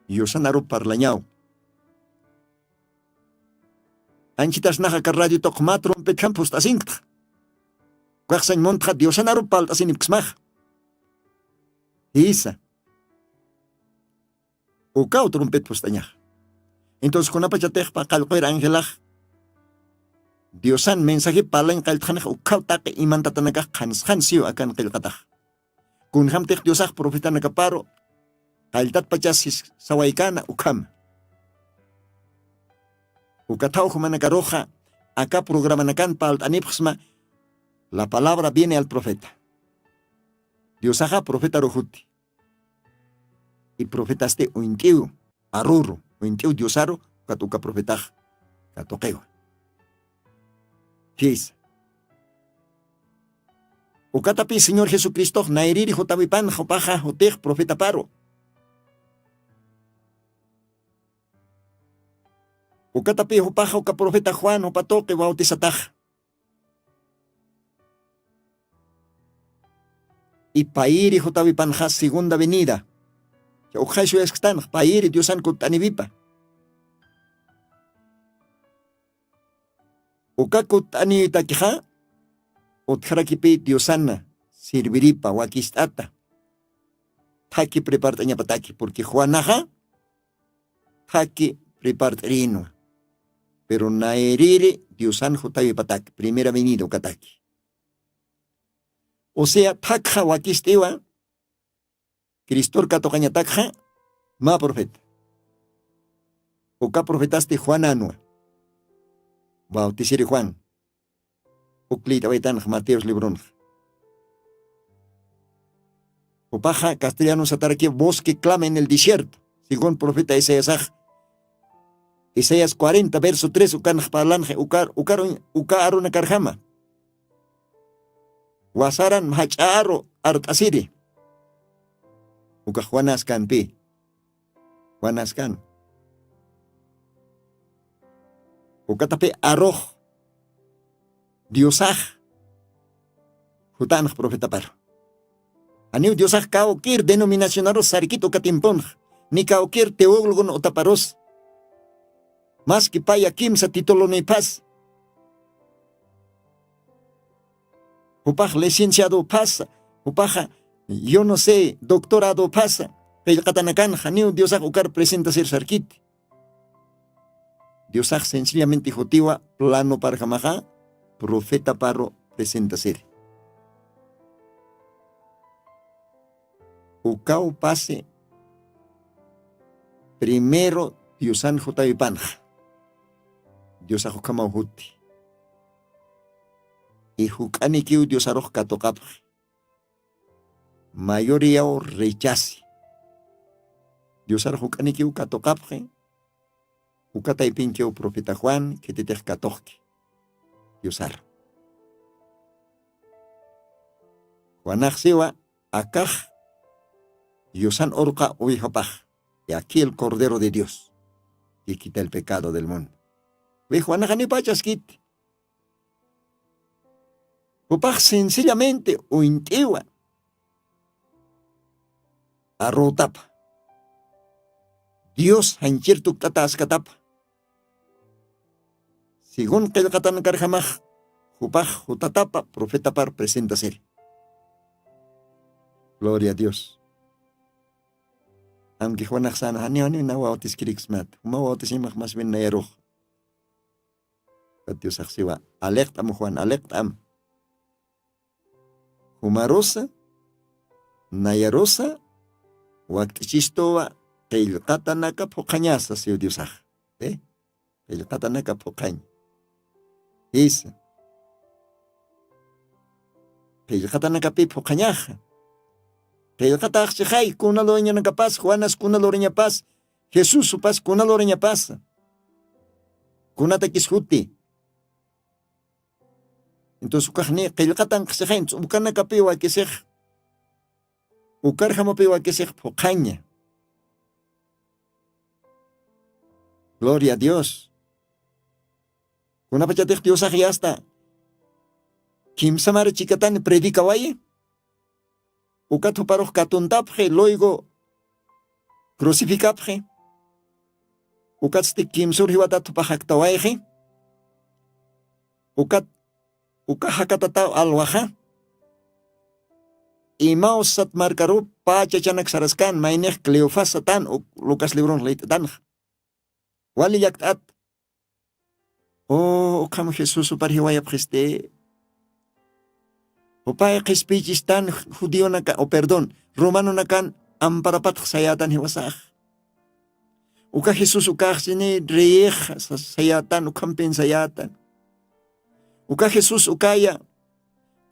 yosanaro parlañao. Anchitas naja carradio tokma trompet ham pustasinkt. Quaxañ montra diosanaro paltasinipxmaj. Isa. Ukao trompet pustañaja. Entonces, con apachatej pa calquer angelaj. Diosan mensaje palang kaltjanak ukaw take imantatanaka kanskansiyo akan kilkatak. Kun hamtek diosak profeta nakaparo, kaltat pachasis sawaykana ukam. Ukataw humanakaroja, acá programa nakan palt anipxma, la palabra viene al profeta. Diosaja profeta rojuti. Y profetaste uintiu, aruru, uintiu diosaro, katuka profetaj, katoqueo. Fis. Ukatapi Señor Jesucristo, nairiri jotabipan, jopaja, jotej, profeta paro. Ukatapi jopaja, uka profeta Juan, opatoque, bautizataj. Y pairi jotabipan has segunda venida. Ujaishu eskstan, pairi diosan kutanivipa. Uka kutani takija, utjarakipi diosana, sirviripa, wakistata. Taki prepartaña pataki, porque Juanaja, taki prepartarino. Pero naeriri diosan jotabi pataki, primera venida ukataki. O sea, takja wakistewa, Cristor katokaña takja, ma profeta. Uka profetaste Juan anua. Bautizere Juan. Uclita Baitan, Mateos Librón. Upaja castellano satarque voz que clama en el desierto, según profeta Isaías. Isaías 40, verso 3, ukan palanje, uka aruna karjama. Wasaran hacharo artasiri. Uka Juanascan pi. Juanascan. Ukatape arroj. Diosaj. Jutanj profeta paro. Aniu diosaj kaokir denominacionaros sarquito katimponj. Ni kaokir teólogon o taparos. Más que paya kimsa título ni paz. Upaj licenciado pasa. Upaja, yo no sé, doctorado pasa. El katanakan, aniu diosaj ukar presenta ser sarquiti. Diosaj sencillamente jotiwa plano para jamaja, profeta paro presenta ser. Ukao pase primero Diosan jotavipanja. Diosaj ukama ujuti. Y jukani kiu diosaroj katokapj. Mayoría o rechace. Diosar jukani kiu katokapj. Ukatay pincheo profeta Juan, que te tejkatojki. Diosar. Juanaj sewa, akaj, Diosan orca uijapaj. Y aquí el Cordero de Dios, que quita el pecado del mundo. Ve Juanaj ni pachaskit. Upaj sencillamente, uintiwa. Arrotapa. Dios hanchirtuk tataskatapa. Según que el katana karjamaj, jupaj, jutatapa, profeta par presenta ser. Gloria a Dios. Aunque Juanaj sana, ani na wautis kiriksmat, uma wautis imaj más bien na yaruj. Dios axiwa, alectam Juan, alectam. Humarosa, nayarosa, waktichistowa, el katanaka pokañasa, Señor Dios. El katanaka pokañ. Esa. El katanaka pi pokañaja. El katajay, kuna loreña na capaz, Juanas kuna loreña paz, Jesús su paz, kuna loreña paz. Kuna taquisjuti. Entonces, ukajne, el katan xejain, ukanaka pi wa que sej. Ukarjamo pi wa que sej pokaña. Gloria a Dios. Una pachatej Dios ya está. Kim samar chikatan predica waye. Ukat paroj katuntapje, luego crucificapje. Ukat sti kim surhiwata tupajactawaje. Ukat hakatata alwaja. Y mausat marcaru pachachanak saraskan, mainej Cleofas satan, Lucas Libron leitatan. Wali yaktat. Oh, como Jesús parhiwaya preste. Upaya kispichistan judío naka, o perdón, romano nakan amparapat sayatan hiwasaj. Uka Jesús ukajsini reej sayatan, ukampen sayatan. Uka Jesús ukaya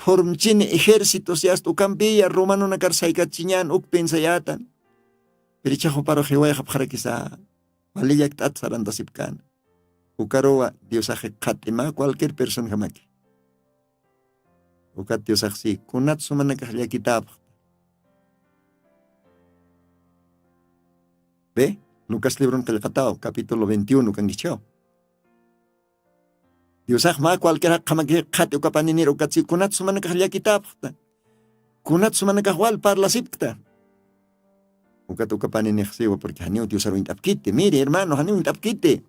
formchini ejércitos yasta ukampilla romano nakarsaykachiñan uk pensayatan. Perichajo paro jiwaya japjarakisa. Valiyak tat sarantasipkan. Ukaroa Dios aje katima cualquier persona jamaki. Ukat Dios aje kunat sumanakahlia kitab. Ve, Lucas libro Calcatao, capítulo 21, kan dicho. Dios aje ma cualquier jamaki kati ukapaninir ukatsi kunat sumanakahlia kitab. Kunat sumanakahwal parla sipkta. Ukat ukapaninir siwa porque haniu Dios aru intapkite. Mire hermano, haniu intapkite.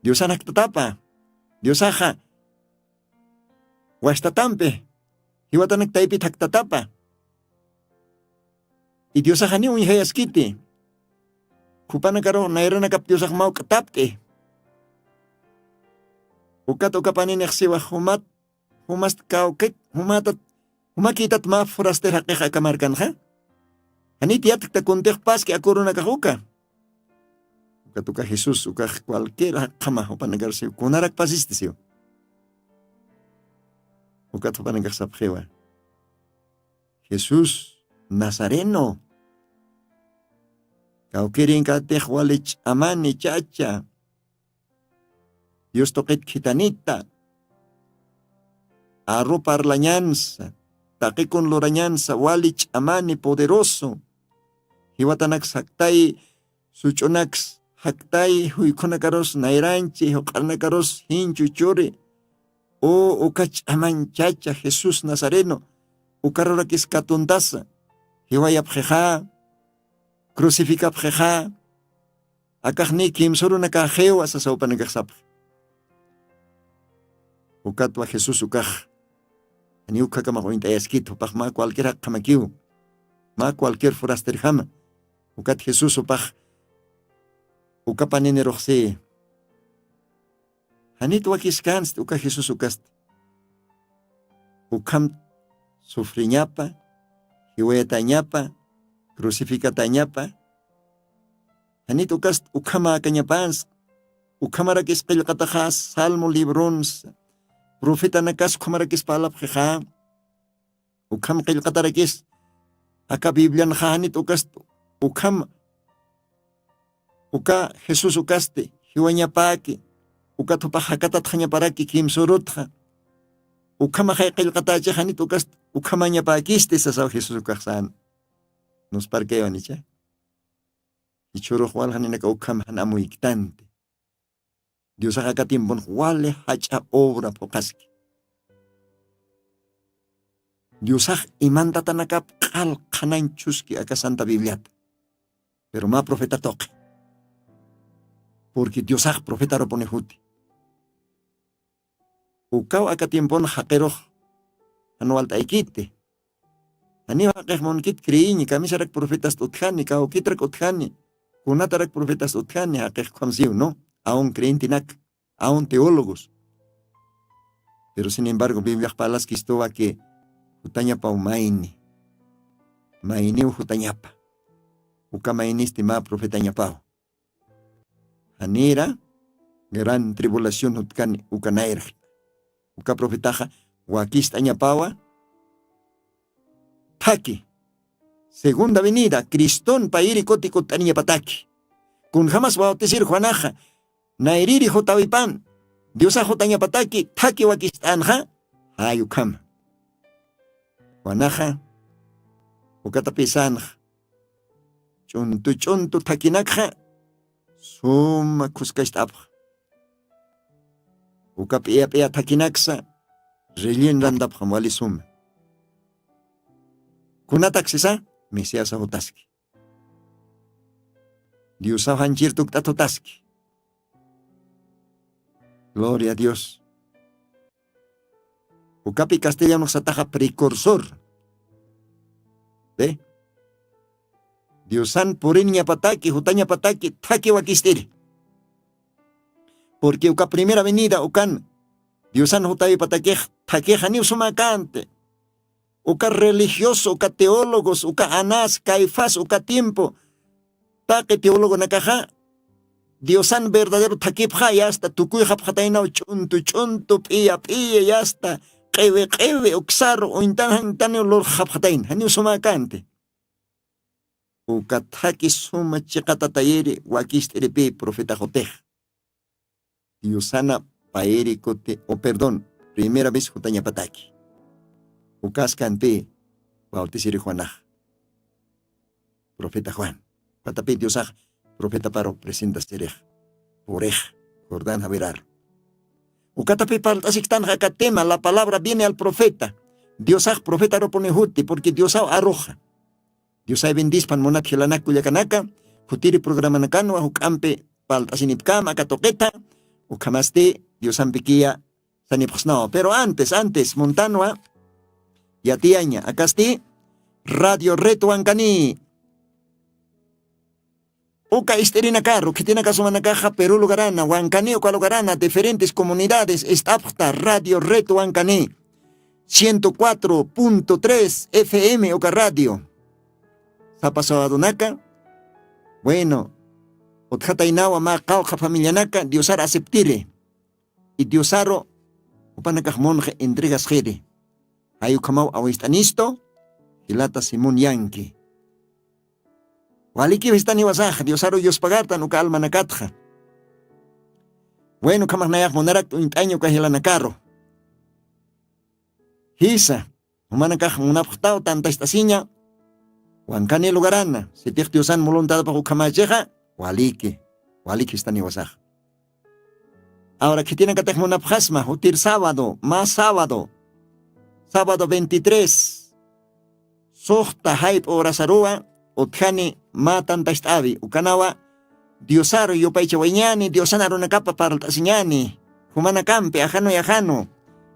Dios anak tatapa. Dios aja. Wastatampe. Hiwatanak taipit hak tatapa. Y Dios aja ni un hayaskiti. Kupana karo naira nakap Dios aja mau katapte. Ukat ukapanin eksiwa humas kaukik humakitat ma foraster hakika kamarkan ha. Hani tiat ta kuntek pas ki akuro nakahuka. Katuka Jesús, uka cualquier kama upanagarse, kunarak pasistisio. Ukat upanagasapjewa. Jesús Nazareno. Kaukirin katej walich amani chacha. Dios toket kitanita. Arro parlañanza. Takikon lorañanza walich amani poderoso. Hiwatanak saktay suchonaks. Haktay huikonakaros nairanchi hokarnakaros hinchuchore. O ukach amanchacha Jesús Nazareno. Ukarorakis katundasa. Hiwaya pjeja. Crucifica pjeja. Akahni kimsoro nakajeo asa upanagaksap. Ukatwa Jesús ukaj. Ani ukakamakointa yaskito. Pajma cualquier kamakiu. Ma cualquier forasterjama. Ukat Jesús upaj. Ukapanene roxse. Hanit wakiskanst uka Jesús ukast. Ukam sufriñapa, hiwetañapa, crucificatañapa. Hanit ukast ukama kañapans. Ukamarakis qilqatajas salmo librons. Profeta nakas kumarakis palapjeja. Ukam qilqatarakis. Aka Biblian hanit ukast ukam. Uka Jesús ukaste, hiwañapaki, uka tupajakatat hañaparaki kimsurutja, uka majayqilqatache hanit ukast, uka mañapakiste sasaw Jesús ukajsan. Nos parqueo anicha. Ichuruj wal haninaka ukam hanamuiktante. Dios acá tiempon wale hacha obra pokaski. Dios imanta tanakap kal kananchuski acá Santa Biblia. Pero ma profeta toque. Porque Dios profeta lo pone juti. Ukau acá tiempon hakeroj anual taikite. Ani hakejmon kit kriini kamisarak profetas tutkani kau kitrak utkani. Kunatarak profetas utkani hakej kwamsiu, no. Aún creyentinak, aún teólogos. Pero sin embargo, Biblia palas kistoa que hutañapa umaini. Maini hutañapa. Uka mainisti ma profeta ñapao. Anira, gran tribulación utkani ukanair. Uka profetaja wakista ñapawa. Taki. Segunda venida, Cristón pairi kotiko taniapataki. Kun jamás bautizir Juanaja. Nairiri jotawipan. Diosa jotañapataki. Taki wakistanja. Ayukam. Juanaja. Ukatapisanja. Chuntu takinakja. Suma kuskashtapja. Ukapia takinaksa. Relien randapja wali suma. Kunataksisa. Mesiasa hotaski. Diosa hanchirtuk tatotaski. Gloria a Dios. Ukapi castellano sataja precursor. ¿Ve? Diosan poriña pataki, jutaña pataki, taki wakistiri. Porque uka primera venida ukan. Diosan jutavi pataki, taki janiu sumakante. Uka religioso, uka teólogos, uka Anás, Caifás, uka tiempo. Take teólogo nakaja. Diosan verdadero takipja ya hasta tukuy hapjatainao chuntu pia ya hasta qewe uksaro ointan olor haphatain hani sumakante ukathaki suma chiqatatayeri wakisteripe profeta Jotej Diosana paeri kote primera vez Jutaña pataki ukaskanpe bautiziri Juanaj profeta Juan patapi Diosaj profeta paro presenta serej Orej Jordán Haberar ukatapi paltasiktan hakatema la palabra viene al profeta Diosaj profeta ropone huti porque Diosaj arroja Diosaj bendispan monat hilanak kuyakanaka hutiri programa nakano hukampe paltasinipkama katoketa ukamaste Diosampikia sanipxnao pero antes montanwa yatiaña akasti Radio Reto Ancani Uka isterina carro que tiene caso manacaja Perú lugarana Huancani o lugarana diferentes comunidades estapta Radio Reto Ancani 104.3 FM Uka Radio Zapasao Adonaka bueno Otjatainawa ma cauja familia naka Diosar aceptire y Diosaro upanakaj monje entregas jere ayukamau awistanisto hilata Simón Yanki waliki vistani wasaj Diosaro yospagartan uka alma nakatja bueno kamaj nayak monarak intaño kahilanakaro hisa humanakaj munapjtao tanta estasiña Huancani lugarana sitij Diosan molontada pa ukamajeja waliki estani wasaj ahora que tienen que tener una plasma, utir sábado 23. Sohta hype ora sarua, utkani matan tastavi, ukanawa, Diosaro yo paiche wañani, Diosana una capa para el tasiñani, humana campe, ajano y ajano,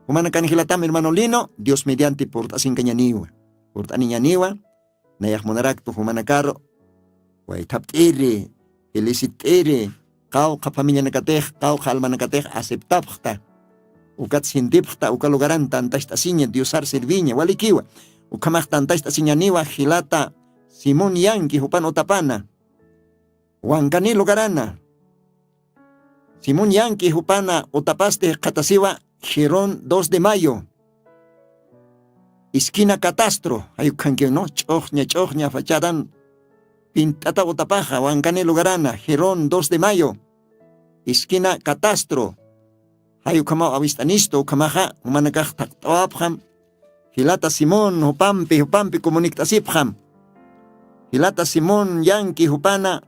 humana canigilatam hermano lino, Dios mediante por tasin cañaniwa, por taniñaniwa, nayaj monarakto humana caro, waitaptiri, felicitiri, kau kapamilya nakatej, kau kalma nakatej, aceptapta. Ukat sintipta, uka lugaran tanta estasiña, Diosar serviña, walikiwa. Ukamach tanta estasiña niwa, hilata, Simón Yanki, hupan otapana. Huancani lugarana. Simón Yanki, hupana, otapaste, katasiwa, Girón 2 de mayo. Esquina Catastro, ayukanki, no, chochña, fachadan. Pintata Botapaja, Huancani lugarana, Girón 2 de mayo. Esquina Catastro. Hayukama avistanisto, Kamaja, Humanakaj Taktawabham. Hilata Simón, Hupampi, Comunictasipham. Hilata Simón, Yanki, Hupana.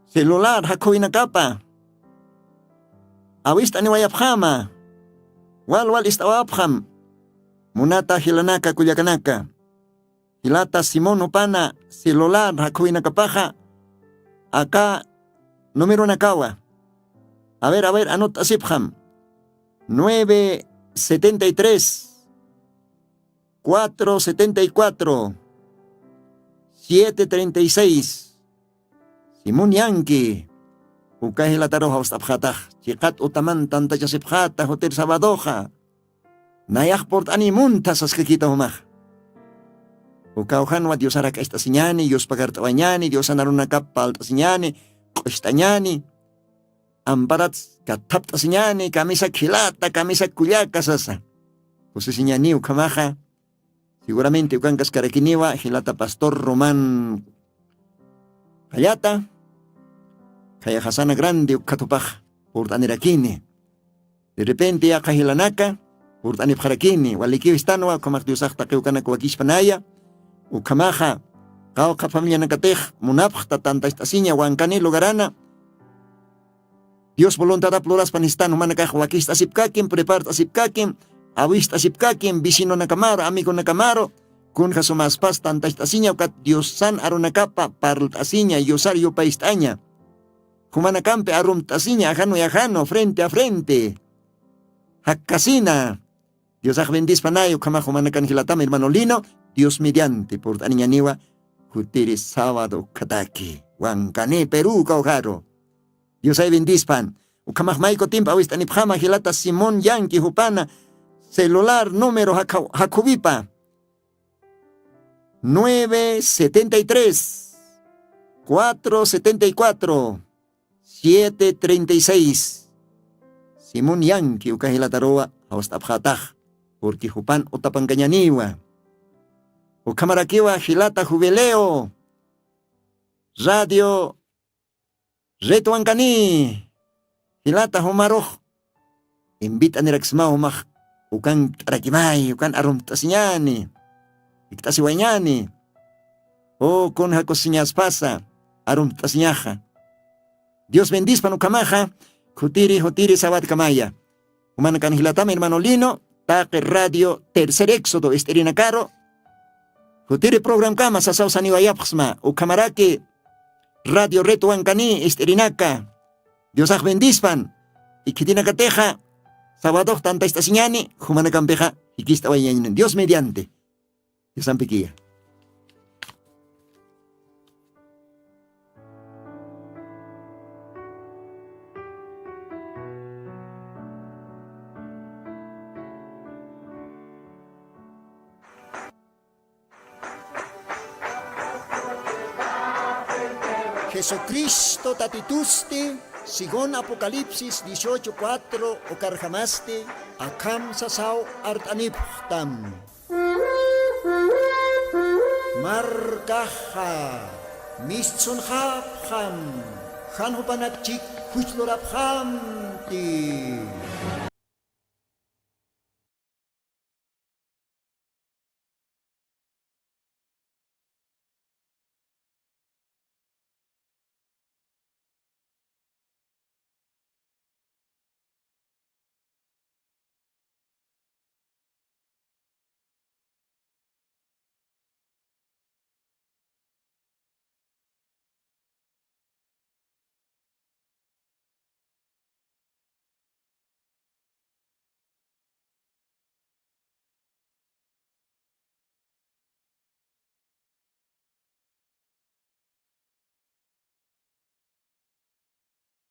Celular, Hakuina Kapa. Avistani Wayabhama. Wal istawabham. Munata Hilanaka Kuyakanaka. Hilata Simón Upana, celular, Hakuina Kapaja. Acá, número Nakawa. A ver, anota Sipham. 973 474 736 Simón Yanki. Ukahila taroja ustabjatah. Chikat utaman tanta jasipjata hotel sabadoja. Nayak port animuntas askikita humah. Ukauhanwa Diosara kaistasiñani, Dios pagartawañani, Dios anaruna kapal tasiñani, koistañani. Amparats kataptasiñani, camisa kilata, camisa kullaka sasa. Kusisiñani ukamaja. Seguramente ukankas karakiniwa, hilata Pastor Román Kayata. Kaya Hasana grande ukatupaj, port anirakini. De repente akahilanaka, port anipharakini, walikiw istanwa, kamak Diosaj takiukanak wakishpanaya. Ukamaja, kau ka familia nakatej, munapj tanta estasiña, Huancani lugarana. Dios voluntad pluras panistan, humanakaj wakista sipkakim, preparta sipkakim, awista sipkakim, vecino nakamaro, amigo nakamaro, kunja sumaspas tanta estasiña, ukat Dios san arunakapa, partasiña, yosar yopaistaña. Humanakampe arum tasiña, ajano y ajano, frente a frente. Hakkasina. Dios bendiz panayo, kama humanakan hilatam, hermano lino. Dios mediante por Aniñaniwa, Jutiri sábado kataki, Huancani, Perú, Caujaro. Dios ay bendispan. Ukamahmaiko timpa awistanipjama hilata Simón Yanki Hupana, celular número Jacobipa 973 474 736. Simón Yanki ukahilataroa hasta abjataj, porque jupan utapangañaniwa. O camaraquiwa gilata jubileo, radio retuancani, gilata humaroj, invita niraxma humaj, ukan rakimay, ukan arumtasiñani, iktasiwañani, o con jacosiñas pasa, arumtasiñaja. Dios bendispa nukamaja, jutiri sabat kamaya. Humanakan hilatame hermano Lino, taque radio tercer éxodo esterina caro. Jutiri program kama sasaw saniwayapsma, ukamaraki radio reto ankani esterinaka. Dios bendispan, ikitina kateja, sábado tanta estasiñani, humanakan peja, ikista wayanin. Dios mediante. Dios ampiquilla. Jesucristo tatituste, sigon Apocalipsis 18:4 o karjamaste, akam sasaw artaniptam. Markaha, mistsun hapham, hanhupanakchik huchloraphamti.